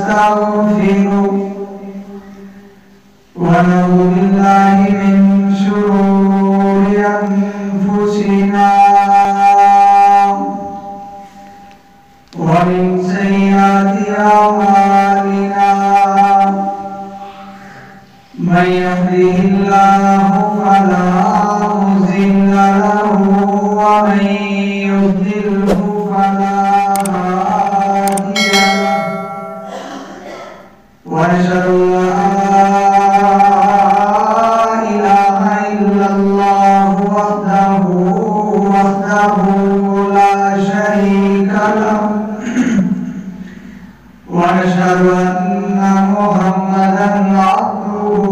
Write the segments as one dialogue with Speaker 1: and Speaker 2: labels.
Speaker 1: ونستغفره ونعوذ بالله من شرور أنفسنا ومن سيئات أعمالنا من يهده الله فلا مضل له ومن يضلله فلا هادي له ونشهد أن لا إله إلا الله وحده لا شريك له ونشهد أن محمدا عبده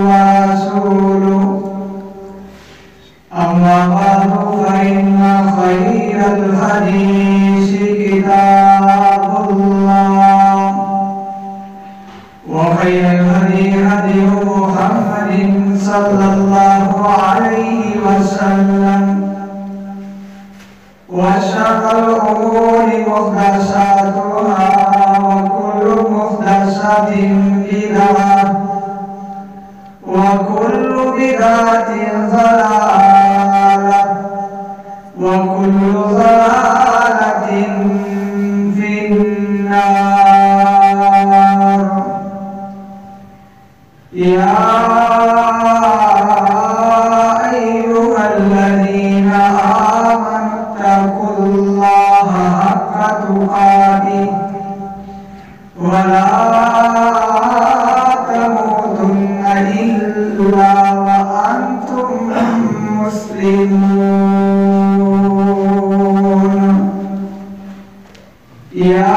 Speaker 1: ورسوله أما بعد فإن خير الحديث كتاب الله وخير الهدي هدي محمد صلى الله عليه وسلم وشر الأمور محدثاتها وكل محدثة بدعة وكل بدعة ضلالة وكل ضلالة في النار. يا أيها الذين آمنوا اتقوا الله حق تقاته ولا تموتن إلا وأنتم مسلمون. يا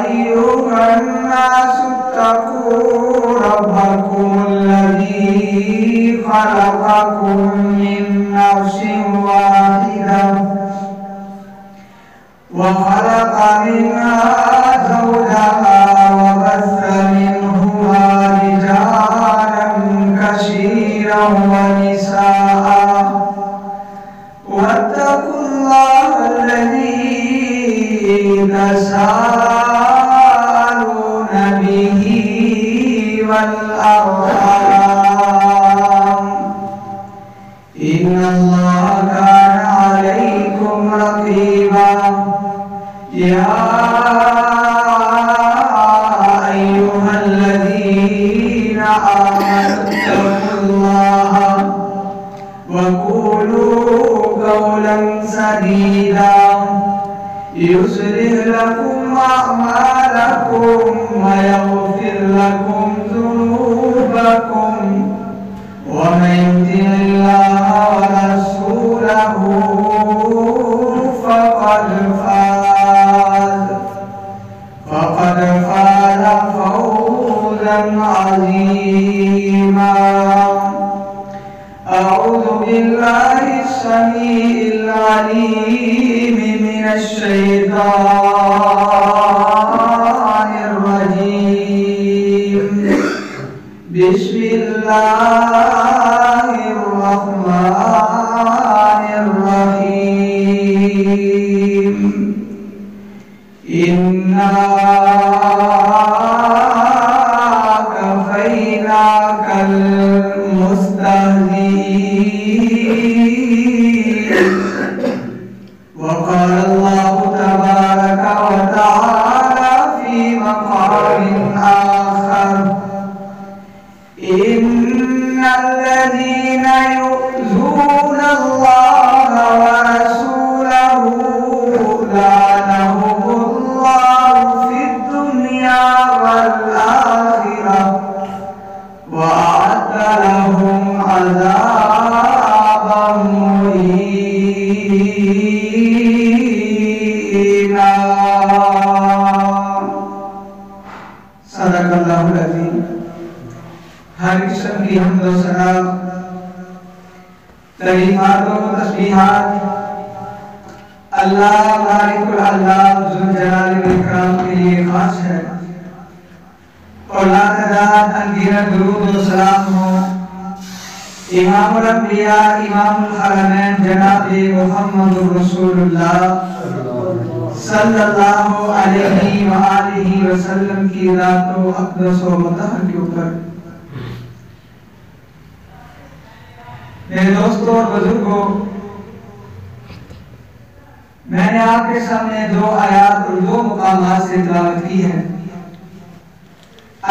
Speaker 1: أيها الناس اتقوا ربكم الذي خلقكم من نفس واحدة وخلق منها زوجها وبث منهما رجالا كثيرا ونساء واتقوا الله الذي تساءلون به والأرحام إن الله كان عليكم رقيبا. يا أيها الذين آمنوا اتقوا الله وقولوا قولا سديدا يصلح لكم أعمالكم ويغفر لكم ذنوبكم ومن يطع الله ورسوله فقد فاز فوزا عظيما. أعوذ بالله السميع العليم من الشيطان الرجيم. بسم الله الرحمن الرحيم. إنا كفيناك المستهزئين. وقال الله تبارك وتعالى في مقام آخر إن الذين يؤذون الله ورسوله لعنهم الله في الدنيا والآخرة وأعد لهم عذابا مهينا. صدق اللہ العظیم. ہر قسم کی حمد و ثنا تعریفات و تسبیحات اللہ بارک العذاب ذوالجلال والاکرام کے لیے خاص ہے اور لا تعداد انگیرت درود و سلام ہو امام الانبیاء امام الحرمین جناب محمد رسول اللہ صلی اللہ علیہ وآلہ وسلم کی ذات و اقدس و مطہر کے اوپر۔ میرے دوستوں اور بزرگوں، میں نے آپ کے سامنے 2 آیات اور 2 مقامات سے تلاوت کی ہے۔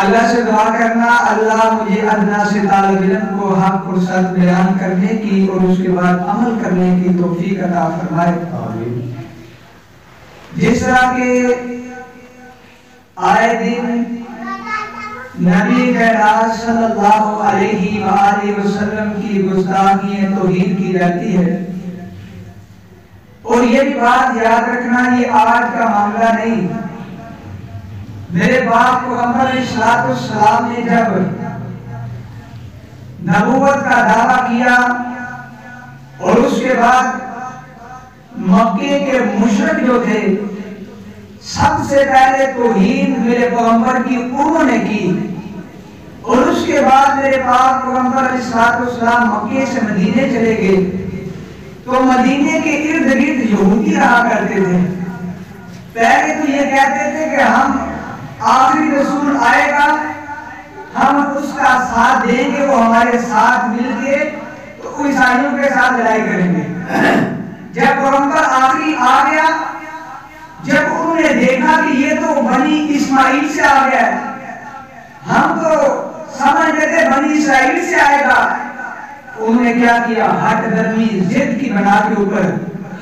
Speaker 1: اللہ سے دعا کرنا اللہ مجھے ادنا سے طالب علم کو حق اور سچ بیان کرنے کی اور اس کے بعد عمل کرنے کی توفیق عطا فرمائے۔ جس طرح کے آئے دن نبی کائنات صلی اللہ علیہ وآلہ وسلم کی گستاخیاں توہین کی جاتی ہے، اور یہ بھی بات یاد رکھنا یہ آج کا معاملہ نہیں۔ میرے باپ پیغمبر علیہ السلام نے جب نبوت کا دعویٰ کیا اور اس کے بعد مکے کے مشرک جو تھے سب سے پہلے توہین میرے پیغمبر کی انہوں نے کی، اور اس کے بعد میرے باپ پیغمبر علیہ السلام مکے سے مدینے چلے گئے تو مدینے کے ارد گرد یہودی رہا کرتے تھے۔ پہلے تو یہ کہتے تھے کہ ہم آخری رسول آئے گا، ہم اس کا ساتھ دیں گے، وہ ہمارے ساتھ مل کے تو عیسائیوں کے ساتھ لڑائی کریں گے۔ جب پیغمبر آخری آ گیا، جب انہوں نے دیکھا کہ یہ تو بنی اسماعیل سے آ گیا ہے، ہم تو سمجھتے تھے بنی اسرائیل سے آئے گا، انہوں نے کیا کیا؟ ہٹ درمی ضد کی بنا کے اوپر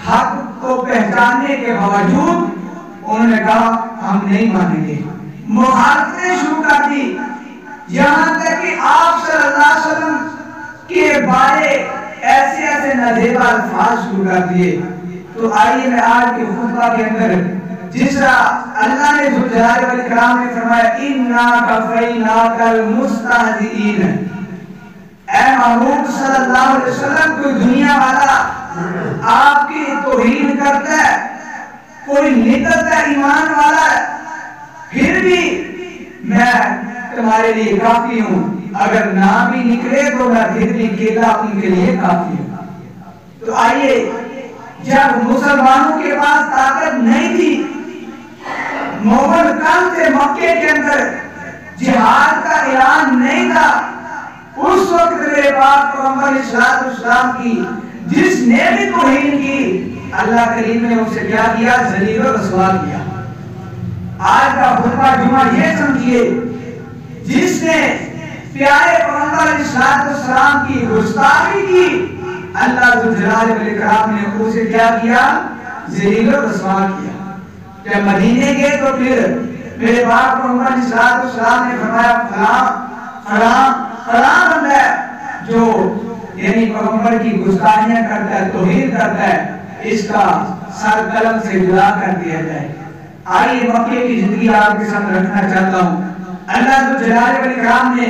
Speaker 1: حق کو پہچاننے کے باوجود انہوں نے کہا ہم نہیں مانیں گے، مخالفتیں شروع کر دی، یہاں تک کہ آپ صلی اللہ علیہ وسلم کے بارے ایسے ایسے نازیبہ الفاظ شروع کر دیے۔ تو آئیے میں آج کے خطبہ کے اندر جس طرح اللہ نے ذوالجلال والاکرام نے فرمایا اِنَّا كَفَيْنَاكَ الْمُسْتَهْزِئِينَ، اے محمود صلی اللہ علیہ وسلم، کوئی دنیا والا آپ کی توہین کرتا ہے، کوئی نکلتا ایمان والا ہے، پھر بھی میں تمہارے لیے کافی ہوں، اگر نہ بھی نکلے تو میں پھر بھی اکیلا ان کے لیے کافی ہوں۔ تو آئیے، جب مسلمانوں کے پاس طاقت نہیں تھی، مومن کم تھے مکے کے اندر، جہاد کا اعلان نہیں تھا، اس وقت میرے پاک پیغمبر علیہ السلام کی جس نے بھی توہین کی، اللہ کریم نے اسے کیا کیا؟ ذلیل و رسوا کیا۔ آج کا خطبہ جمعہ یہ سمجھیے، جس نے پیارے پیغمبر علیہ السلام کی گستاخی کی، اللہ ذوالجلال والاکرام نے اسے کیا کیا؟ ذلیل و رسوا کیا۔ جب مدینے گئے تو پھر میرے باپ پیغمبر علیہ السلام نے فرمایا فلاں بندہ ہے جو یعنی پیغمبر کی گستاخیاں کرتا ہے، توہین کرتا ہے، اس کا سر قلم سے جدا کر دیا جائے۔ آئیے مکے کی زندگی آپ کے ساتھ رکھنا چاہتا ہوں۔ اللہ ذوالجلال والاکرام نے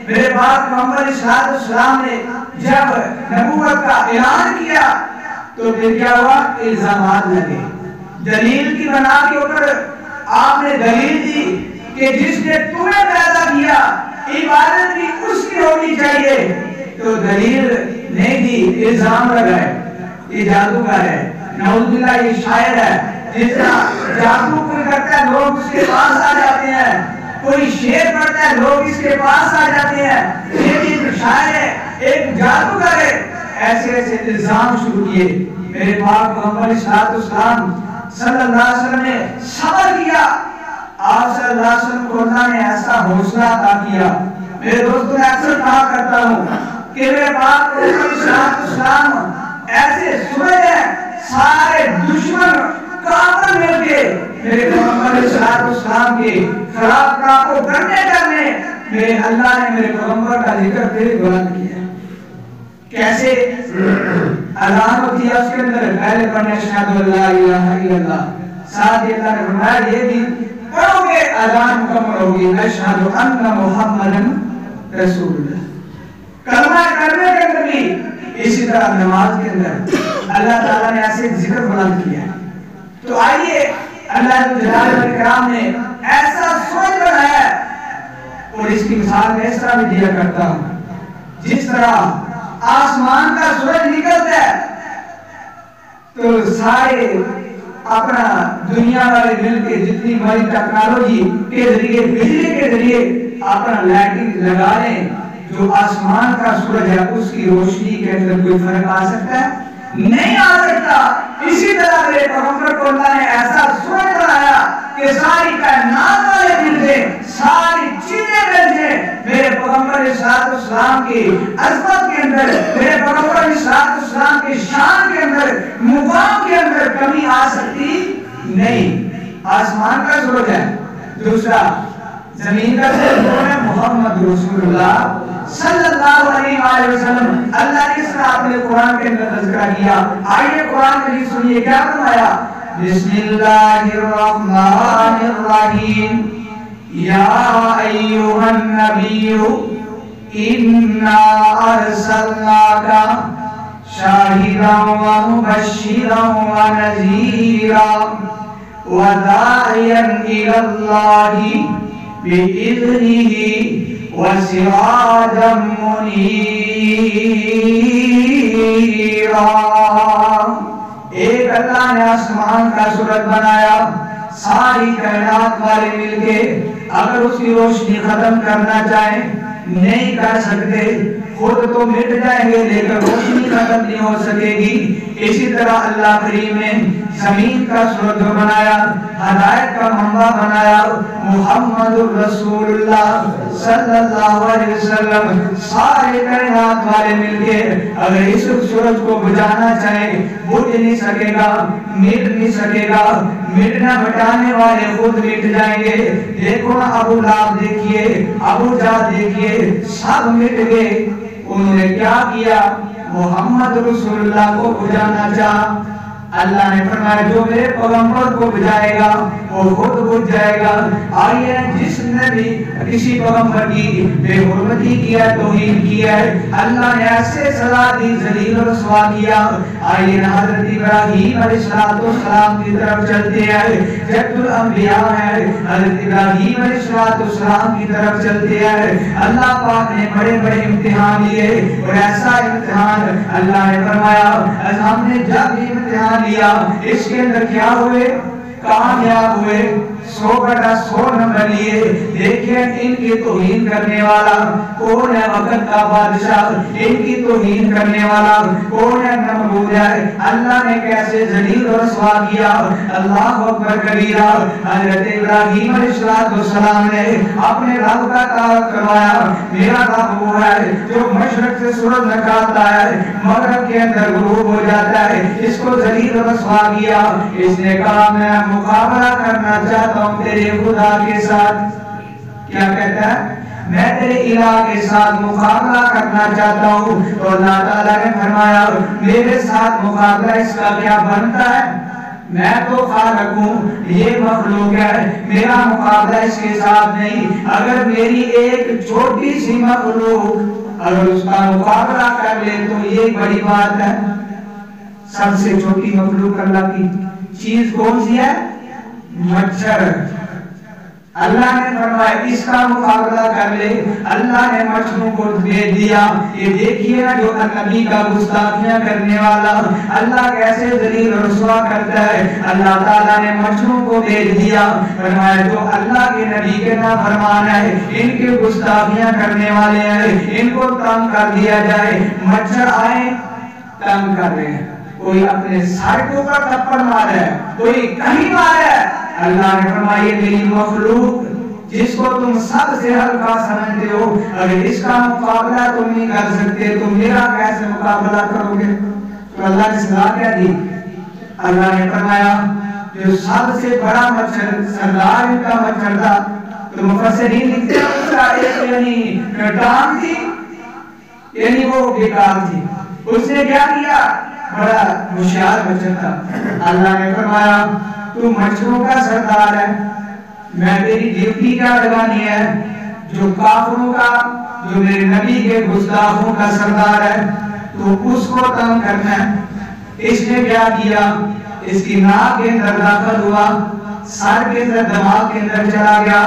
Speaker 1: میرے باپ پیغمبر علیہ السلام نے جب نبوت کا اعلان کیا تو پھر کیا ہوا؟ الزامات لگے، دلیل کی بنا کے اوپر آپ نے دلیل دی کہ جس نے تمہیں پیدا کیا عبادت بھی اس کی ہونی چاہیے، تو دلیل نہیں دی، الزام لگائے، یہ جادوگر ہے، نعوذ باللہ یہ شاعر ہے، جس طرح جادو کوئی کرتا ہے لوگ اس کے پاس آ جاتے ہیں، کوئی شعر پڑھتا ہے لوگ اس کے پاس آ جاتے ہیں، یہ بھی ایک شاعر ہے، ایک جادوگر ہے۔ ایسے ایسے الزام شروع کیے۔ میرے پاک پیغمبر علیہ السلام صلی اللہ علیہ وسلم نے صبر کیا، آپ صلی اللہ علیہ وسلم کو اللہ نے ایسا حوصلہ عطا کیا۔ میرے دوستوں میں اکثر کہا کرتا ہوں کہ میرے پاک پیغمبر علیہ السلام ایسے سمجھ ہیں سارے دشمن کافر مل کے میرے پیغمبر علیہ السلام کے خلاف کافر کرنے میرے اللہ نے میرے پیغمبر کا ذکر پھر بلند کیا۔ کیسے؟ اذان ہوتی ہے، اس کے اندر پہلے پڑھنے اشہد ان لا الہ الا اللہ، ساتھ ہی اللہ نے فرمایا یہ بھی پڑھو گے اذان مکمل ہوگی اشہد ان محمد رسول اللہ۔ کلمہ کرنے کے اندر بھی اسی طرح نماز کے اندر اللہ تعالیٰ نے ایسے ذکر بلند کیا۔ تو آئیے اللہ جلال والاکرام نے ایسا سوچ بنایا، اور اس کی مثال میں اس طرح بھی دیا کرتا ہوں، جس طرح آسمان کا سورج نکلتا ہے تو سارے اپنا دنیا والے مل کے جتنی بڑی ٹیکنالوجی کے ذریعے بجلی کے ذریعے اپنا لائٹنگ لگا لیں، جو آسمان کا سورج ہے اس کی روشنی کے اندر کوئی فرق آ سکتا ہے؟ نہیں آ سکتا۔ اسی طرح میرے پیغمبر کو اللہ نے ایسا سورج بنایا کہ ساری کائنات والے مل جائیں، ساری چیزیں مل جائیں، میرے پیغمبر علیہ السلام کی عظمت کے اندر، میرے پیغمبر علیہ السلام کی شان کے اندر، مقام کے اندر کمی آ سکتی نہیں۔ آسمان کا سورج ہے، دوسرا زمین کا سورج ہے محمد رسول اللہ صلی اللہ علیہ وآلہ وسلم۔ اللہ نے اس طرح اپنے قرآن کے اندر تذکرہ کیا۔ آئیے قرآن مجید سنیے کیا فرمایا، بسم اللہ الرحمن الرحیم، یا ایھا النبی انا ارسلناک شاہدا ومبشرا ونذیرا وداعیا الی اللہ بإذنہ وسراجا منیرا۔ ایک اللہ نے آسمان کا سورج بنایا، ساری کائنات والے مل کے اگر اس کی روشنی ختم کرنا چاہیں نہیں کر سکتے، خود تو مٹ جائیں گے لیکن روشنی ختم نہیں ہو سکے گی۔ اسی طرح اللہ کریم نے زمین کا سورج بنایا، ہدایت کا منبع بنایا، محمد رسول اللہ صلی اللہ علیہ وسلم۔ سارے کائنات والے مل کے اگر اس سورج کو بجھانا چاہیں بجھ نہیں سکے گا، مٹ نہیں سکے گا، مٹنا بٹانے والے خود مٹ جائیں گے۔ دیکھو نا ابو لہب دیکھیے، ابو جہل دیکھیے، سب مٹ گئے۔ انہوں نے کیا کیا؟ محمد رسول اللہ کو بجھانا چاہا۔ اللہ نے فرمایا جو میرے پیغمبر کو بجھائے گا وہ خود بجھ جائے گا۔ آئیے جس نے بھی کسی پیغمبر کی بے حرمتی کیا، توہین کیا ہے، اللہ نے ایسے سزا دی، ذلیل و رسوا کیا۔ آئیے حضرت ابراہیم علیہ السلام کی طرف چلتے ہیں، جد الانبیاء ہے، حضرت ابراہیم علیہ السلام کی طرف چلتے ہیں۔ اللہ پاک نے بڑے بڑے امتحان لیے اور ایسا امتحان اللہ نے فرمایا ہم نے جب امتحان لیا اس کے اندر کیا ہوئے؟ کامیاب ہوئے، 100/100 نمبر لیے۔ دیکھیں ان کی توہین کرنے والا کون ہے؟ وقت کا بادشاہ۔ ان کی توہین کرنے والا کون ہے؟ نمرود ہے۔ اللہ نے کیسے ذلیل و رسوا کیا، اللہ اکبر کبیرہ۔ حضرت ابراہیم علیہ السلام نے اپنے رب کا تعارف کروایا، میرا رب وہ ہے جو مشرق سے سورج نکالتا ہے، مغرب کے اندر غروب ہو جاتا ہے۔ اس کو ذلیل و رسوا کیا۔ اس نے کہا میں مقابلہ کرنا چاہتا ہوں تیرے خدا کے ساتھ۔ کیا کہتا ہے؟ میں تیرے الہ کے ساتھ مقابلہ کرنا چاہتا ہوں۔ تو اللہ تعالیٰ نے فرمایا میرے ساتھ مقابلہ اس کا کیا بنتا ہے؟ میں تو خالق ہوں، یہ مخلوق ہے، میرا مقابلہ اس کے ساتھ نہیں۔ اگر میری ایک چھوٹی سی مخلوق اگر اس کا مقابلہ کر لے تو یہ بڑی بات ہے۔ سب سے چھوٹی مخلوق اللہ کی چیز کون سی ہے؟ مچھر۔ اللہ نے فرمایا اس کا مقابلہ کر لے۔ اللہ نے مچھروں کو بھیج دیا۔ یہ دیکھیے نا جو نبی کا گستاخیاں کرنے والا اللہ کیسے ذلیل و رسوا کرتا ہے۔ اللہ تعالیٰ نے مچھروں کو بھیج دیا، فرمایا جو اللہ کے نبی کے نافرمان ہے، ان کے گستاخیاں کرنے والے ہیں، ان کو تنگ کر دیا جائے۔ مچھر آئے تنگ کر رہے ہیں، کوئی اپنے سر کے اوپر تھپڑ مارا ہے، کوئی کہیں مارا ہے۔ اللہ نے فرمایا یہ میری مخلوق جس کو تم سب سے ہلکا سمجھتے ہو، اگر اس کا مقابلہ تم نہیں کر سکتے تو میرا کیسے مقابلہ کرو گے؟ تو اللہ نے سزا کیا دی؟ اللہ نے فرمایا جو سب سے بڑا مچھر سردار ان کا مچھر تھا، تو مفسرین لکھتے ہیں اس کا ایک یعنی ٹانگ تھی، یعنی وہ بیکار تھی۔ اس نے کیا کیا؟ بڑا ہوشیار مچھر تھا۔ اللہ نے فرمایا تو مچھروں کا سردار ہے، میں تیری ڈیوٹی کیا لگانی ہے؟ جو کافروں کا، جو میرے نبی کے گستاخوں کا سردار ہے تو اس کو تنگ کرنا ہے۔ اس نے کیا کیا؟ اس کی ناک کے اندر داخل ہوا، سر کے اندر دماغ کے اندر چلا گیا۔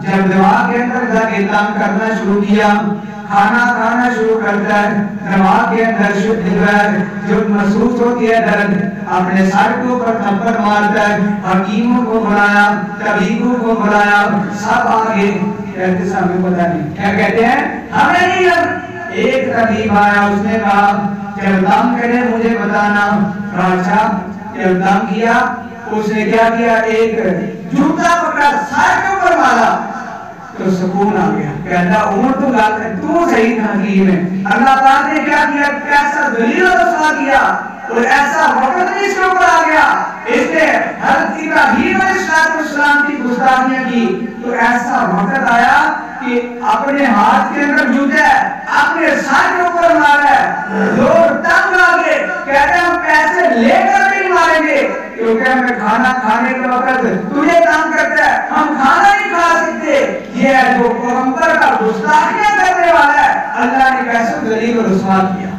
Speaker 1: جب دماغ کے اندر جا کے تنگ کرنا شروع کیا کھانا کھانا شروع کرتا ہے، دماغ کے اندر جو محسوس ہوتی ہے درد، اپنے سر کے اوپر تھپڑ مارتا ہے، حکیموں کو بلایا، طبیبوں کو بلایا، سب آگے کہتے ہمیں پتہ نہیں کیا کہتے ہیں، ہمیں نہیں لگ۔ ایک طبیب آیا، اس نے کہا جب دم کرے مجھے بتانا۔ راجہ جب دم کیا، اس نے کیا کیا، ایک جوتا پکڑا سر کے اوپر مارا تو سکون آ گیا۔ کہتا عمر تو گل ہے، تو صحیح حکیم ہے۔ اللہ پاک نے کیا کیا، کیسا ذلیل و رسوا کیا، اور ایسا وقت بھی اس کے اوپر آ گیا۔ اس نے حضرت ابراہیم علیہ السلام کی گستاخیاں کی تو ایسا وقت آیا کہ اپنے ہاتھ کے اندر جوتا ہے، اپنے سر کے اوپر مارا ہے، لوگ تنگ آ گئے، کہتے ہم پیسے لے کر بھی ماریں گے کیونکہ ہمیں کھانا کھانے کے وقت تجھے تنگ کرتا ہے، ہم کھانا نہیں کھا سکتے۔ یہ ہے جو پیغمبر کا گستاخیاں کرنے والا ہے، اللہ نے کیسے ذلیل و رسوا کیا۔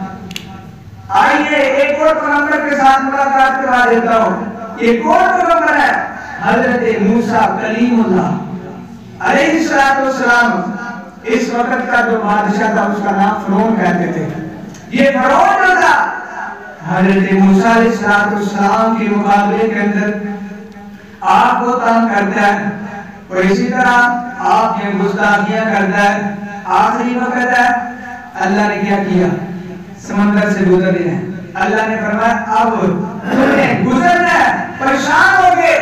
Speaker 1: آئیے ایک اور پیغمبر کے ساتھ ملاقات کروا دیتا ہوں۔ ایک اور پیغمبر ہے حضرت موسیٰ کلیم اللہ علیہ السلام۔ اس وقت کا جو بادشاہ تھا اس کا نام فرعون کہتے تھے۔ یہ فرعون جو تھا حضرت موسیٰ علیہ السلام کے مقابلے کے اندر آپ کو تنگ کرتا ہے اور اسی طرح آپ کے گستاخیاں کرتا ہے۔ آخری وقت ہے، اللہ نے کیا کیا، سمندر سے گزر رہے ہیں۔ اللہ نے فرمایا اب تمہیں گزرنا ہے، پریشان ہو گئے۔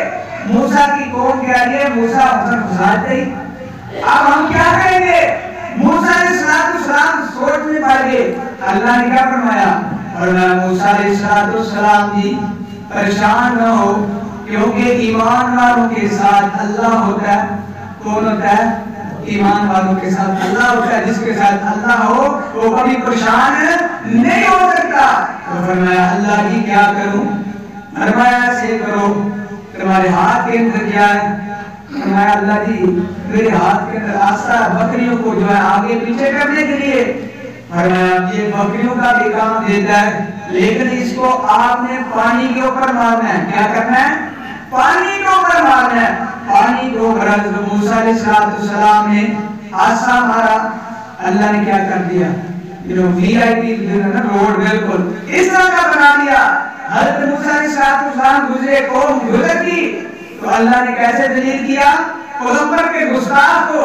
Speaker 1: موسیٰ کی قوم کہہ رہی ہے موسیٰ حسن خسارتے ہی، اب ہم کیا کریں گے؟ موسیٰ علیہ السلام سوچ میں پڑ گئے۔ اللہ نے کیا فرمایا، فرمایا موسیٰ علیہ السلام جی پریشان نہ ہو، کیونکہ ایمان والوں کے ساتھ اللہ ہوتا ہے۔ کون ہوتا ہے؟ ایمان والوں کے ساتھ اللہ ہوتا ہے۔ جس کے ساتھ اللہ ہو وہ کبھی پریشان نہیں ہو سکتا۔ تو فرمایا اللہ جی کیا کروں؟ فرمایا ایسے کرو، تمہارے ہاتھ کے اندر کیا ہے؟ فرمایا اللہ جی میرے ہاتھ کے اندر آسا بکریوں کو جو ہے آگے پیچھے کرنے کے لیے۔ فرمایا یہ بکریوں کا بھی کام دیتا ہے، لیکن اس کو آپ نے پانی کے اوپر مارنا ہے۔ کیا کرنا ہے؟ پانی کے اوپر مارنا ہے۔ پانی کے اوپر حضرت موسیٰ علیہ السلام نے آسا مارا، اللہ نے کیا کر دیا، وی آئی پی روڈ بالکل اس طرح کا بنا دیا۔ حضرت موسیٰ علیہ السلام گزرے، قوم گزر کی تو اللہ نے کیسے ذلیل کیا پیغمبر کے گستاخ کو۔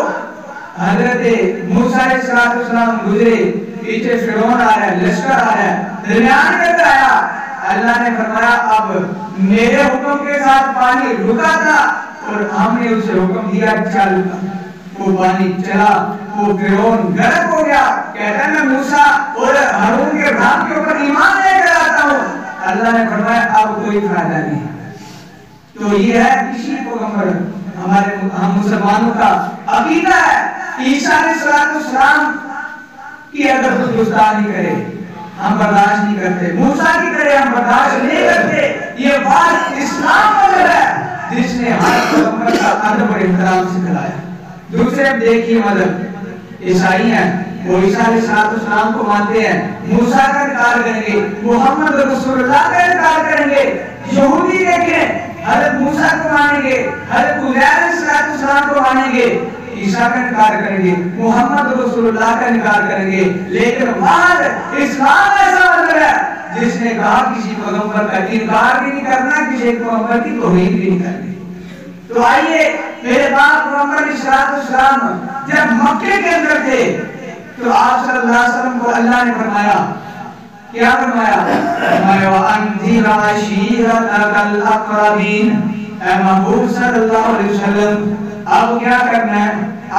Speaker 1: حضرت موسیٰ علیہ السلام گزرے، پیچھے فرعون آ رہا ہے، لشکر آ رہا ہے، درمیان میں آیا۔ اللہ نے فرمایا اب میرے حکم کے ساتھ پانی رکا تھا اور ہم نے اسے حکم دیا چل، وہ پانی چلا، وہ فرعون غرق ہو گیا۔ کہتا ہے میں موسیٰ اور ہارون کے رب کے اوپر ایمان لے کر آتا ہوں۔ اللہ نے فرمایا اب کوئی فائدہ نہیں۔ تو یہ ہے کسی پیغمبر ہمارے ہم مسلمانوں کا عقیدہ ہے کہ عیسیٰ علیہ السلام کی اگر کوئی گستاخی کرے ہم برداشت نہیں کرتے، موسیٰ کی کرے ہم برداشت نہیں کرتے۔ یہ بات اسلام مذہب ہے جس نے ہر پیغمبر کا ادب اور احترام سکھلایا۔ دوسرے دیکھیے مذہب عیسائی ہیں، وہ عیسیٰ علیہ السلام کو مانتے ہیں، موسیٰ کا انکار کریں گے، محمد رسول اللہ کا انکار کریں گے۔ یہودی دیکھیں حضرت موسیٰ کو مانیں گے، حضرت عزیر علیہ السلام کو مانیں گے، عیسیٰ کا انکار کریں گے، محمد رسول اللہ کا انکار کریں گے۔ لیکن بعد اسلام ایسا مذہب ہے جس نے کہا کسی پیغمبر کا انکار بھی نہیں کرنا، کسی پیغمبر کی توہین بھی نہیں کرنی۔ تو آئیے میرے پاک پیغمبر علیہ السلام جب مکے کے اندر تھے تو آپ صلی اللہ علیہ وسلم کو اللہ نے فرمایا، کیا فرمایا؟ فرمایا وَأَنذِرْ عَشِيرَتَكَ الْأَقْرَبِينَ۔ اے محبوب صلی اللہ علیہ وسلم اب کیا کرنا ہے؟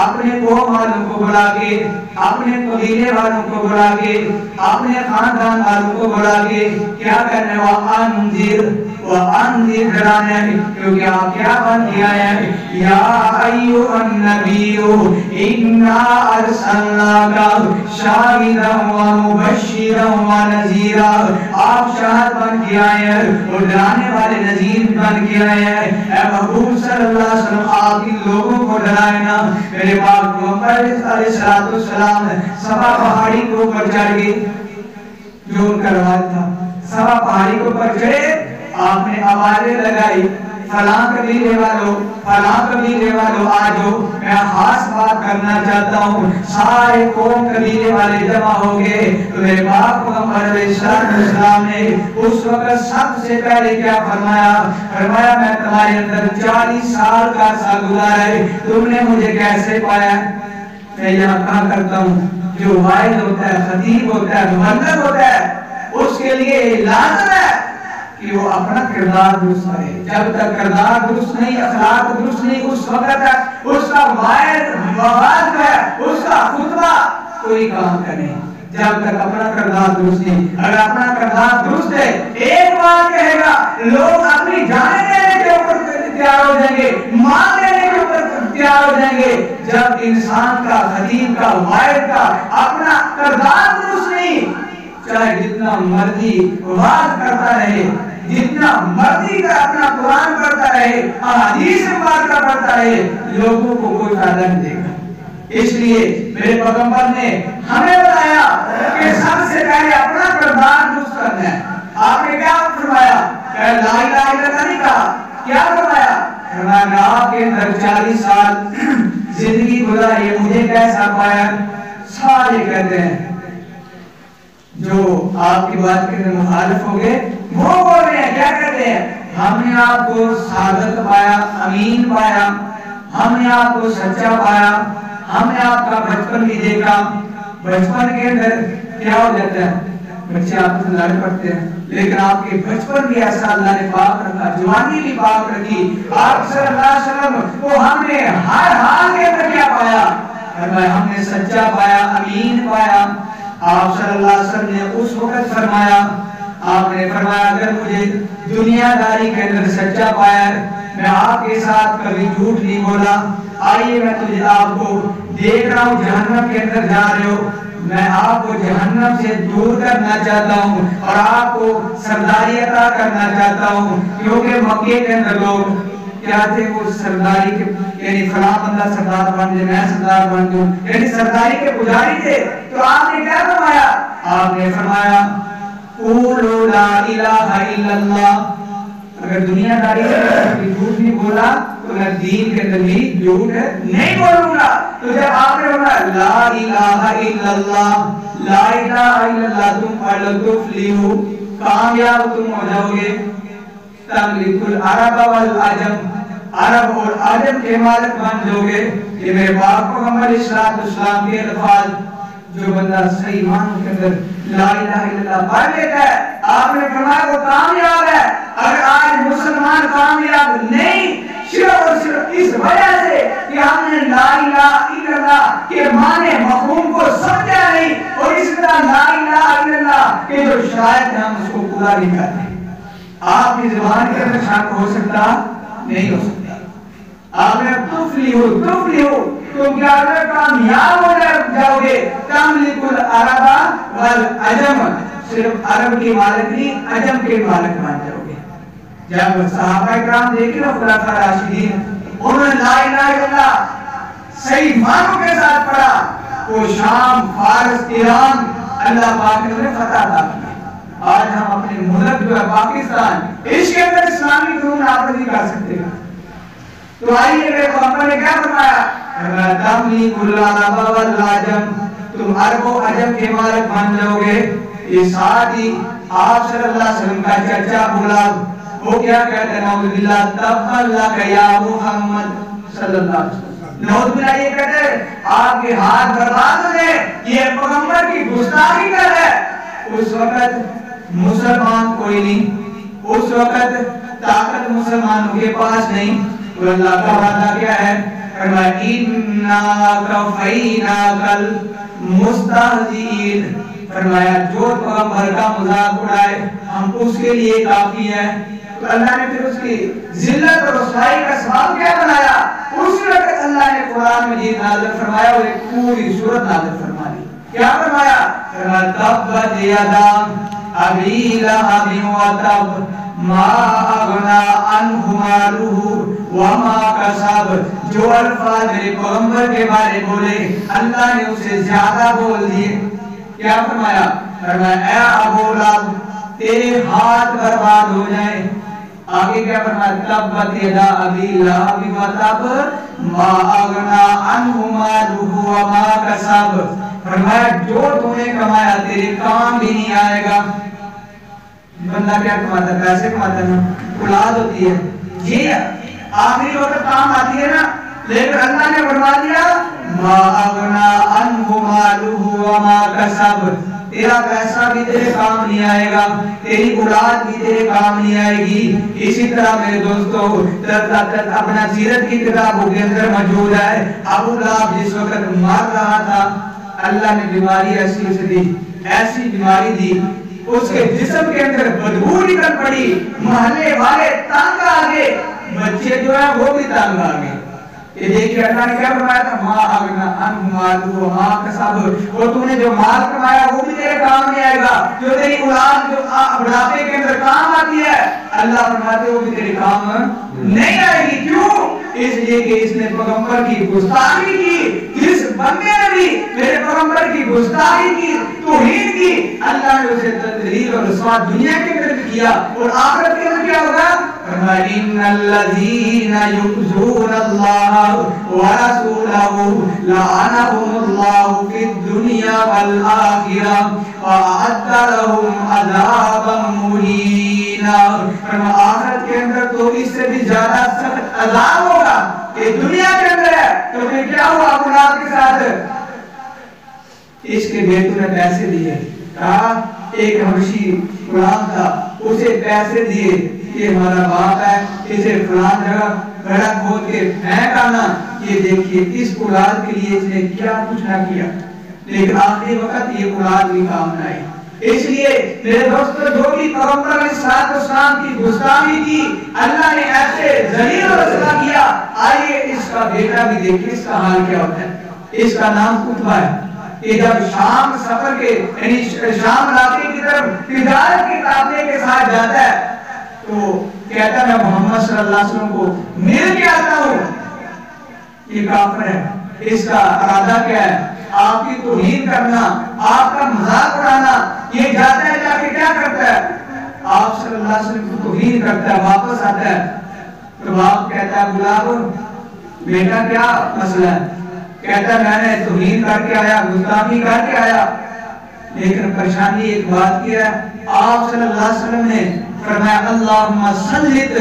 Speaker 1: اپنے قوم والوں کو بلا کے، اپنے قبیلے والوں کو بلا کے، اپنے خاندان والوں کو بلا کے کیا کرنا ہے؟ وَأَنذِرْ ڈرانا ہے، کیونکہ آپ کیا بن کیا ہے؟ یا ایھا النبی اِنَّا أَرْسَلْنَاكَ شَاهِدًا وَمُبَشِّرًا وَنَذِيرًا۔ آپ شاہد بن کے آئے ہیں اور ڈرانے والے نذیر بن کے آئے ہیں۔ اے محبوب صلی اللہ علیہ وسلم آپ ان لوگوں کو ڈرائے نا۔ میرے پاک پیغمبر علیہ السلام صفا پہاڑی کے اوپر چڑھ گئے، جو ان کا رواج تھا۔ صفا پہاڑی کے اوپر چڑھے، آپ نے آوازیں لگائی، فلاں قبیلے والوں آجو، میں خاص بات کرنا چاہتا ہوں، سارے قوم قبیلے والے جمع ہو گئے، تو میرے باپ پیغمبر علیہ السلام نے اس وقت سب سے پہلے کیا فرمایا؟ فرمایا میں تمہارے اندر 40 سال کا عرصہ گزارا ہے، تم نے مجھے کیسے پایا؟ میں یہاں کہا کرتا ہوں، جو واعظ ہوتا ہے، خطیب ہوتا ہے، مبلغ ہوتا ہے، اس کے لیے لازم ہے کہ وہ اپنا کردار درست کرے۔ جب تک کردار درست نہیں، اخلاق درست نہیں، اس وقت تک اس کا واعظ ہے، اس کا خطبہ کوئی کام کا نہیں، جب تک اپنا کردار درست نہیں۔ اگر اپنا کردار درست ہے، ایک بات کہے گا، لوگ اپنی جانیں دینے کے اوپر تیار ہو جائیں گے، مان دینے کے اوپر تیار ہو جائیں گے۔ جب انسان کا، خطیب کا، واعظ کا اپنا کردار درست نہیں، چاہے جتنا مرضی واعظ کرتا رہے، جتنا مرضی کا اپنا قرآن پڑھتا رہے، احادیث مبارکہ پڑھتا رہے، لوگوں کو کوئی فائدہ نہیں دے گا۔ اس لیے میرے پیغمبر نے ہمیں بتایا کہ سب سے پہلے اپنا کردار درست کرنا ہے۔ آپ نے کیا فرمایا؟ کہ لا الہ الا اللہ نہیں کہا، کیا فرمایا؟ فرمایا آپ کے اندر 40 سال زندگی گزاری ہے، مجھے کیسا پایا؟ سارے کہتے ہیں جو آپ کی بات کے اندر مخالف ہو گئے، وہ بول رہے ہیں، کیا کہتے ہیں؟ ہم نے آپ کو صادق پایا، امین پایا، ہم نے آپ کو سچا پایا، ہم نے آپ کا بچپن بھی دیکھا۔ بچپن کے اندر کیا ہو جاتا ہے؟ بچے آپ سے لڑ پڑتے ہیں، لیکن آپ کے بچپن بھی ایسا اللہ نے پاک رکھا، جوانی بھی پاک رکھی۔ آپ صلی اللہ علیہ وسلم کو ہم نے ہر حال کے اندر کیا پایا؟ ہم نے سچا پایا، امین پایا۔ آپ صلی اللہ علیہ وسلم نے اس وقت فرمایا، آپ نے فرمایا اگر مجھے دنیا داری کے اندر سچا پایا، میں آپ کے ساتھ کبھی جھوٹ نہیں بولا، آئیے میں تجھے آپ کو دیکھ رہا ہوں جہنم کے اندر جا رہے ہو، میں آپ کو جہنم سے دور کرنا چاہتا ہوں اور آپ کو سرداری عطا کرنا چاہتا ہوں، کیونکہ مکے کے اندر لوگ کیا تھے؟ وہ سرداری کے یعنی فلاں بندہ سردار بن جائے، میں سردار بن جاؤں، یعنی سرداری کے پجاری تھے۔ تو آپ نے کیا فرمایا؟ آپ نے فرمایا قولوا لا الہ الا اللہ، اگر دنیا داری سے جھوٹ نہیں بولا تو میں دین کے اندر بھی جھوٹ نہیں بولوں گا۔ تو جب آپ نے فرمایا لا الہ الا اللہ، لا الہ الا اللہ تم پڑھ لو تفلیحو، کامیاب تم ہو جاؤ گے، تملک العرب والعجم، عرب اور عجم کے مالک بن جاؤ گے۔ یہ میرے پاک پیغمبر اسلام کے الفاظ، جو بندہ صحیح معنوں کے اندر لا الہ الا اللہ پڑھ لیتا ہے، آپ نے فرمایا وہ کامیاب ہے۔ اگر آج مسلمان کامیاب نہیں، صرف اور صرف اس وجہ سے کہ ہم نے لا الہ الا اللہ کے معنی مفہوم کو سمجھا نہیں، اور اس طرح لا الہ الا اللہ کے جو شرائط ہیں ہم اس کو پورا نہیں کرتے۔ آپ کی زبان کے اندر شک ہو سکتا نہیں ہو سکتا۔ آپ نے تفلیحو تم کیا کامیاب ہو جاؤ گے، تملک العرب والعجم، صرف عرب کے مالک نہیں عجم کے مالک بن جاؤ گے۔ جب صحابہ کرام دیکھیں نا خلفاء راشدین، انہوں نے لا الہ الا اللہ صحیح معنوں کے ساتھ پڑھا، وہ شام، فارس، ایران اللہ پاک نے انہیں فتح عطا کی۔ آج ہم اپنے ملک جو ہے پاکستان، اس کے اندر اسلامی قانون آپ نہیں کر سکتے۔ تو آئیے میرے پیغمبر نے کیا فرمایا؟ تملک العرب والعجم، تم عرب و عجم کے مالک بن جاؤ گے۔ یہ ساتھ ہی آپ صلی اللہ علیہ وسلم کا چچا بولا، وہ کیا کہتے ہیں؟ نعوذ باللہ تبلک یا محمد صلی اللہ علیہ وسلم، نعوذ باللہ یہ کہتے ہیں آپ کے ہاتھ برباد ہو گئے، یہ پیغمبر کی گستاخی کر ہے۔ اس وقت مسلمان کوئی نہیں، اس وقت طاقت مسلمانوں کے پاس نہیں، تو اللہ کا وعدہ کیا ہے؟ فرمایا اِنَّا كَفَيْنَاكَ الْمُسْتَهْزِئِينَ، فرمایا جو پیغمبر کا مذاق اڑائے ہم اس کے لیے کافی ہیں۔ تو اللہ نے پھر اس کی ذلت اور رسوائی کا سبب کیا بنایا؟ اس وقت اللہ نے قرآن مجید نازل فرمایا اور ایک پوری سورت نازل فرما دی۔ کیا فرمایا؟ فرمایا تبت یدا ابی لہب وتب ما اغنا عنہ مالہ وما کسب، جو الفاظ میرے پیغمبر کے بارے بولے اللہ نے اسے زیادہ بول دیے۔ کیا فرمایا؟ فرمایا اے ابو لہب تیرے ہاتھ برباد ہو جائیں، آگے کیا فرمایا تبت یدا ابی لہب و تب ما اغنا عنہ مالہ وما کسب، فرمایا جو تو نے کمایا تیرے کام بھی نہیں آئے گا. بندہ کیا کماتا ہے؟ پیسے کماتا ہے نا، اولاد ہوتی ہے، یہ آخری وقت کام آتی ہے نا. لیکن اللہ نے فرما دیا ما اغنا عنہ مالہ وما کسب، تیرا پیسہ بھی تیرے کام نہیں آئے گا، تیری اولاد بھی تیرے کام نہیں آئے گی. اسی طرح میرے دوستو اپنا سیرت کی کتابوں کے اندر موجود ہے ابو لہب جس وقت مر رہا تھا اللہ نے بیماری ایسی اسے دی، ایسی بیماری دی اس کے جسم کے اندر بدبو نکل پڑی، محلے والے تنگ آ گئے، بچے جو ہیں وہ بھی تنگ آ گئے. یہ دیکھیں اللہ نے کیا فرمایا تھا ما اغنا عنہ مالہ وما کسب، اور تم نے جو مال کمایا وہ بھی تیرے کام نہیں آئے گا. جو تیری اولاد جو بڑھاپے کے اندر کام آتی ہے اللہ فرماتے وہ بھی تیرے کام نہیں آئے گی. کیوں؟ اس لیے کہ اس نے پیغمبر کی گستاخی کی. جس بندے نے بھی میرے پیغمبر کی گستاخی کی، توہین کی، اللہ نے اسے تذلیل اور رسوا دنیا کے اندر بھی کیا اور آخرت کے اندر کیا ہوگا؟ ان الذین یؤذون اللہ ورسولہ لعنہم اللہ فی الدنیا والآخرہ وأعد لهم عذابا مہینا. آخرت کے اندر تو اس سے بھی زیادہ سخت عذاب ہوگا. یہ دنیا کے اندر ہے تو پھر کیا ہوا اولاد کے ساتھ؟ اس کے بیٹوں نے پیسے دیے، کہا ایک حبشی غلام تھا، اسے پیسے دیے کہ ہمارا باپ ہے، اسے فلان جگہ گڑھا کھود کے پھینک آنا. یہ دیکھیے اس اولاد کے لیے اس نے کیا کچھ نہ کیا، لیکن آخری وقت یہ اولاد بھی کام نہ آئی. اس لیے میرے دوستو جو بھی پیغمبر علیہ السلام کی گستاخی کی اللہ نے ایسے ذلیل و رسوا کیا. آئیے اس کا بیٹا بھی دیکھیں اس کا حال کیا ہوتا ہے. اس کا نام قطبہ ہے. یہ جب شام سفر کے یعنی شام علاقے کی طرف تجارت کے قافلے کے ساتھ جاتا ہے تو کہتا ہے میں محمد صلی اللہ علیہ وسلم کو مل کے آتا ہوں. یہ کافر ہے، اس کا ارادہ کیا ہے؟ آپ کی توہین کرنا، آپ کا مذاق اڑانا. یہ جاتا ہے جا کے کیا کرتا ہے؟ آپ صلی اللہ علیہ وسلم کو توہین کرتا ہے، واپس آتا ہے تو باپ کہتا ہے بلاؤ بیٹا کیا مسئلہ ہے؟ کہتا ہے میں نے توہین کر کے آیا، گستاخی کر کے آیا، لیکن پریشانی ایک بات کی ہے. آپ صلی اللہ علیہ وسلم نے فرمایا اللہم سلط،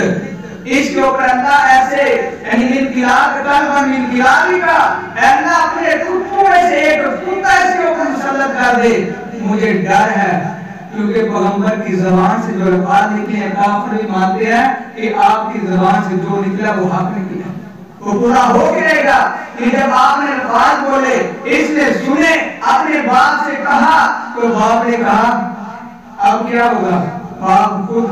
Speaker 1: اس کے اوپر اللہ ایسے یعنی انقلاب قلب انقلابی کا اللہ اپنے کتوں میں سے ایک کتا اس کے اوپر مسلط کر دے. مجھے ڈر ہے کیونکہ پیغمبر کی زبان سے جو الفاظ نکلے ہیں کافر بھی مانتے ہیں کہ آپ کی زبان سے جو نکلا وہ حق نکلا، وہ پورا ہو کے رہے گا. کہ جب آپ نے الفاظ بولے اس نے سنے، اپنے باپ سے کہا تو باپ نے کہا اب کیا ہوگا؟ باپ خود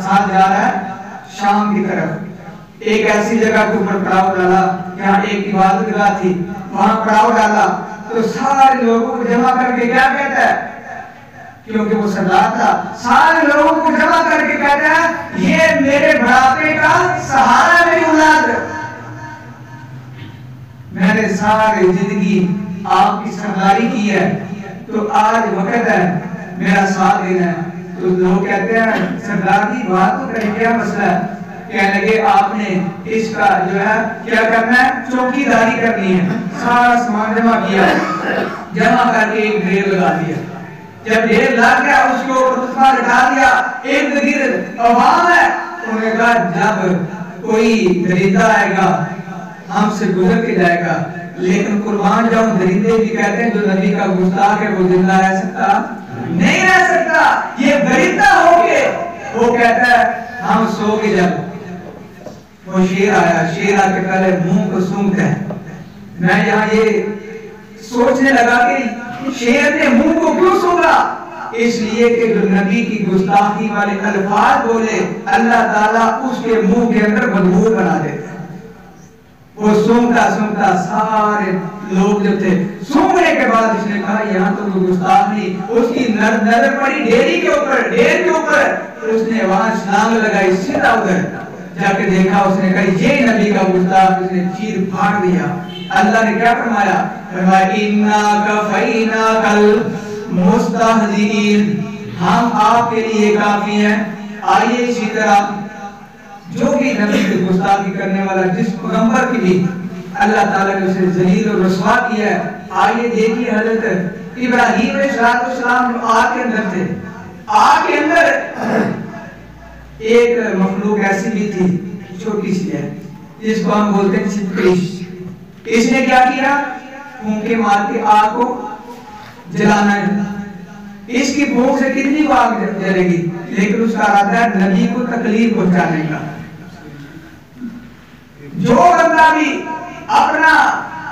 Speaker 1: ساتھ جا رہا ہے شام کی طرف. ایک ایسی جگہ کے اوپر پڑاؤ ڈالا جہاں ایک عبادت گاہ تھی، وہاں پڑاؤ ڈالا تو سارے لوگوں کو جمع کر کے کیا کہتا ہے؟ کیونکہ وہ سردار تھا، سارے لوگوں کو جمع کر کے کہتا ہے یہ میرے بڑھاپے کا سہارا میری اولاد، میں نے ساری زندگی آپ کی سرداری کی ہے تو آج وقت ہے میرا ساتھ دینا ہے. تو لوگ کہتے ہیں سردار کی بات تو کریں، کیا مسئلہ ہے؟ کہنے لگے آپ نے اس کا جو ہے کیا کرنا ہے؟ چوکی داری کرنی ہے. سارا سامان جمع کیا، جمع کر کے ایک ڈھیر لگا دیا. جب ڈھیر لگ گیا اس کو رتبہ لٹا دیا، ایک گرد عوام ہے. انہوں نے کہا جب کوئی درندہ آئے گا ہم سے گزر کے جائے گا، لیکن قربان جاؤں درندے بھی کہتے ہیں جو نبی کا گستاخ ہے وہ زندہ رہ سکتا نہیں رہ سکتا. یہ درندہ ہو کے وہ کہتا ہے ہم سو کے جب وہ شیر آیا، شیر آ کے پہلے منہ کو سونگتا ہے. میں یہاں یہ سوچنے لگا کہ شیر نے منہ کو کیوں سونگا؟ اس لیے کہ جو نبی کی گستاخی والے الفاظ بولے اللہ تعالیٰ اس کے منہ کے اندر بدبو بنا دیتا ہے. وہ سونگتا سونگتا سارے لوگ جو تھے سونگنے کے بعد اس نے کہا یہاں تو وہ گستاخ نہیں. اس کی نظر پڑی ڈیری کے اوپر، ڈیر کے اوپر. اس نے وہاں چھلانگ لگائی سیدھا ادھر جا کے دیکھا. اس نے کہا یہ نبی کا گستاخ، اس نے چیر پھاڑ دیا. اللہ نے کیا فرمایا؟ فرمایا اِنَّا كَفَيْنَاكَ الْمُسْتَهْزِئِينَ، ہم آپ کے لیے کافی ہیں. آئیے اسی طرح جو بھی نبی کی گستاخی کرنے والا جس پیغمبر کی بھی اللہ تعالیٰ نے اسے ذلیل اور رسوا کیا ہے. آئیے دیکھیے حضرت ابراہیم علیہ السلام جو آگ کے اندر تھے, آگ کے اندر ایک مخلوق ایسی بھی تھی چھوٹی سی ہے جس کو ہم بولتے ہیں چھپکلی. اس نے کیا کیا, پھونکے مار کے آگ کو جلانا ہے. اس کی پھونک سے کتنی کو آگ جلے گی, لیکن اس کا ارادہ ہے نبی کو تکلیف پہنچانے کا. جو بندہ بھی اپنا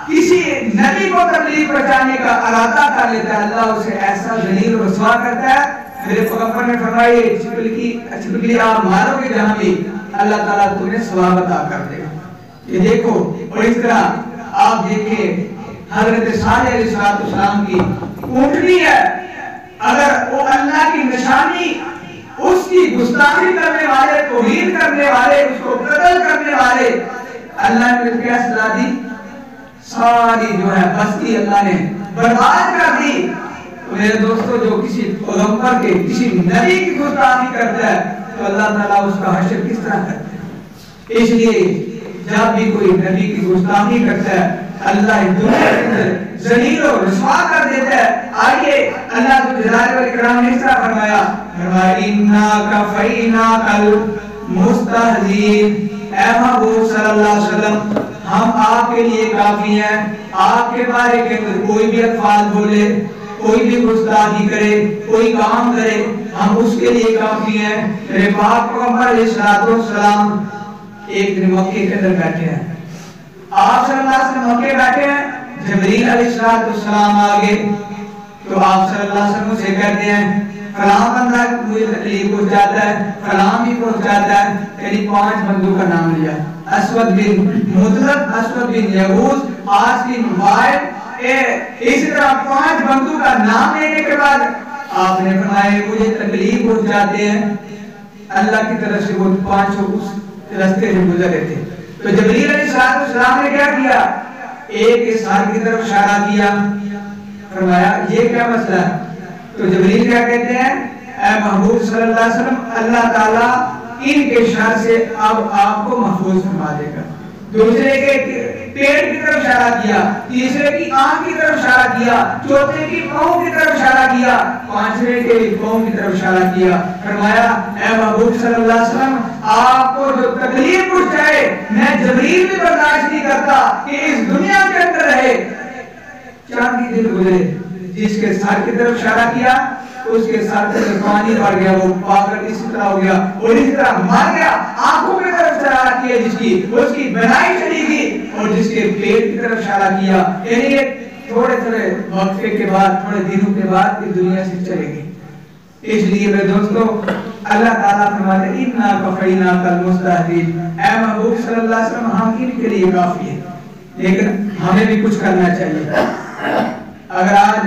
Speaker 1: کسی نبی کو تکلیف پہنچانے کا ارادہ کر لیتا ہے, اللہ اسے ایسا ذلیل و رسوا کرتا ہے. میرے پیغمبر نے فرمایا چھپکلی آپ مارو گے جہاں بھی, اللہ تعالیٰ تمہیں ثواب عطا کر دے گا. یہ دیکھو, اور اس طرح آپ دیکھیں حضرت صالح علیہ السلام کی اونٹنی ہے, اگر وہ اللہ کی نشانی, اس کی گستاخی کرنے والے, توہین کرنے والے, اس کو قتل کرنے والے, اللہ نے کیا سزا دی, ساری جو ہے بستی اللہ نے برباد کر دی. تو میرے دوستو, جو کسی پیغمبر کے, کسی نبی کی گستاخی کرتا ہے تو اللہ تعالیٰ اس کا حشر کس طرح کرتا ہے. اس لیے جب بھی کوئی نبی کی گستاخی کرتا ہے اللہ دنیا کے اندر ذلیل و رسوا کر دیتا ہے. آئیے اللہ کو جلال و اکرام نے اس طرح فرمایا, اِنَّا كَفَيْنَاكَ الْمُسْتَهْزِئِينَ, اے محبوب صلی اللہ علیہ وسلم ہم آپ کے لیے کافی ہیں. آپ کے بارے کے اندر کوئی بھی الفاظ بولے, کوئی بھی گستاخی کرے, کوئی کام کرے, ہم اس کے لیے کافی ہیں. میرے پاک پیغمبر علیہ السلام ایک دن مکے کے اندر بیٹھے ہیں, آپ صلی اللہ علیہ وسلم مکے بیٹھے ہیں, جبریل علیہ السلام آگے, تو آپ صلی اللہ علیہ وسلم سے کہتے ہیں فلاں بندہ مجھے تکلیف پہنچاتا ہے, فلاں بھی پہنچاتا ہے. یعنی 5 بندوں کا نام لیا, اسود بن مطلب, اسود بن یغوث, عاص بن وائل, اسی طرح 5 بندوں کا نام لینے کے بعد آپ نے فرمایا مجھے تکلیف پہنچاتے ہیں. اللہ کی طرف سے وہ 5 اس راستے سے گزر رہے تھے. تو جبریل علیہ السلام نے کیا کیا, ایک کے سر کی طرف اشارہ کیا, فرمایا یہ کیا مسئلہ ہے. تو جبریل کیا کہتے ہیں, اے محبوب صلی اللہ علیہ وسلم اللہ تعالیٰ ان کے شر سے اب آپ کو محفوظ فرما دے گا. دوسرے کے پیٹ کی طرف اشارہ کیا, تیسرے کی آنکھ کی طرف اشارہ کیا, چوتھے کی پاؤں کی طرف اشارہ کیا, پانچویں کے پاؤں کی طرف اشارہ کیا. فرمایا اے محبوب صلی اللہ علیہ وسلم آپ کو جو تکلیف پہنچائے میں جبریل بھی برداشت نہیں کرتا کہ اس دنیا کے اندر رہے. چاندی دن گزرے, جس کے سر کی طرف اشارہ کیا اس کے سر سے پانی بڑھ گیا, وہ پاگل اسی طرح ہو گیا اور اسی طرح مر گیا. آنکھوں کی طرف اشارہ کیا جس کی, اس کی بینائی چلی گئی, اور جس کے پیٹ کی طرف اشارہ کیا, یعنی تھوڑے وقفے کے بعد, تھوڑے دنوں کے بعد اس دنیا سے چلے گئی. اس لیے میرے دوستو اللہ تعالیٰ فرماتے ہیں اِنَّا كَفَيْنَاكَ الْمُسْتَهْزِئِينَ, اے محبوب صلی اللہ علیہ وسلم ہم ان کے لیے کافی ہیں. لیکن ہمیں بھی کچھ کرنا چاہیے. اگر آج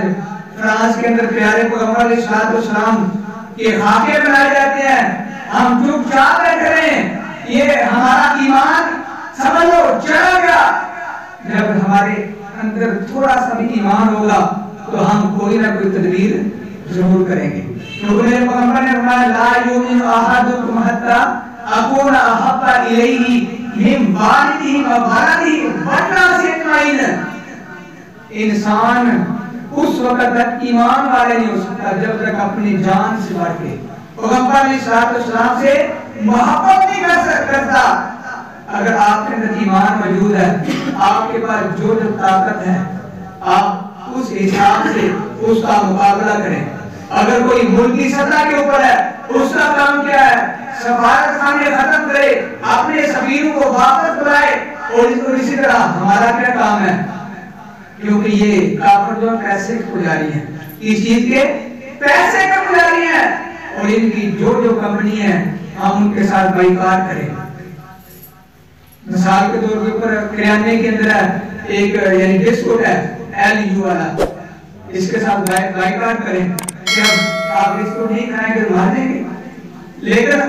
Speaker 1: فرانس کے اندر پیارے پیغمبر علیہ السلام کے خاکے بنائے جاتے ہیں, ہم چپ چاپ بیٹھے رہیں, یہ ہمارا ایمان سمجھ لو چلا گیا. جب ہمارے اندر تھوڑا سا بھی ایمان ہوگا تو ہم کوئی نہ کوئی تدبیر ضرور کریں گے. کیونکہ میرے پیغمبر نے فرمایا لا یؤمن احدکم حتی اکون احب الیہ من والدہ وولدہ والناس اجمعین. انسان اس وقت تک ایمان والے نہیں ہو سکتا جب تک اپنی جان سے بڑھ کے پیغمبر علیہ السلام سے محبت نہیں کرتا. اگر آپ کے اندر ایمان موجود ہے, آپ کے پاس جو طاقت ہے, آپ اس حساب سے اس کا مقابلہ کریں. اگر کوئی ملکی سطح کے اوپر ہے, اس کا کام کیا ہے, سفارت خانے ختم کرے, اپنے سفیروں کو واپس بلائے. اور اسی طرح ہمارا کیا کام ہے, کیونکہ یہ کافر جو پیسے کے پجاری ہیں, اس چیز کے پیسے کے پجاری ہیں, اور ان کی جو کمپنی ہے ہم ان کے ساتھ بائیکاٹ کریں. مثال کے طور کے اوپر کریانے کے اندر ایک یعنی بسکٹ ہے LU والا, اس کے ساتھ بائیکاٹ کریں کہ آپ اس کو نہیں کھائیں گے مار دیں گے. لیکن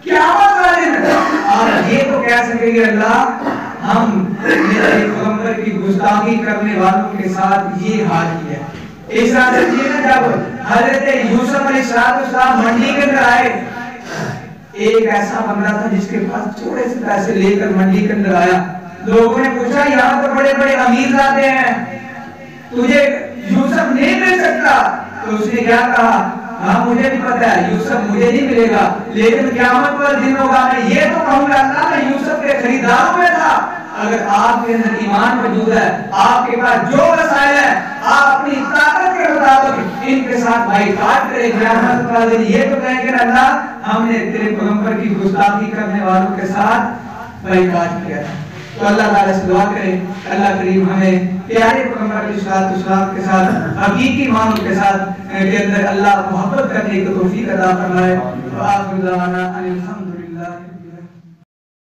Speaker 1: قیامت والے دن آپ یہ تو کہہ سکیں گے اللہ ہم میرے پیغمبر کی گستاخی کرنے والوں کے ساتھ یہ حال کیا. اس طرح سے جب حضرت یوسف علیہ السلام منڈی کے اندر آئے, ایک ایسا بندہ تھا جس کے پاس تھوڑے سے پیسے لے کر منڈی کے اندر آیا. لوگوں نے پوچھا یہاں تو بڑے بڑے امیر آتے ہیں, تجھے یوسف نہیں مل سکتا؟ تو اس نے کیا کہا, ہاں مجھے بھی پتا ہے یوسف مجھے نہیں ملے گا, لیکن قیامت پر دن ہوگا میں یہ تو کہوں گا اللہ میں یوسف کے خریداروں میں تھا. اگر آپ کے اندر ایمان موجود ہے, آپ کے پاس جو وسائل ہے, آپ اپنی طاقت کے مطابق ان کے ساتھ بائیکاٹ کریں, قیامت پر دن یہ تو کہیں کہ اللہ ہم نے تیرے پیغمبر کی گستاخی کرنے والوں کے ساتھ بائیکاٹ کیا. تو اللہ تعالیٰ سے دعا کریں اللہ کریم ہمیں پیارے پیغمبر کی صلوات و سلام کے ساتھ حقیقی معنوں کے ساتھ کے اندر اللہ محبت کرنے کی توفیق عطا فرمائے. وآخر دعوانا ان الحمد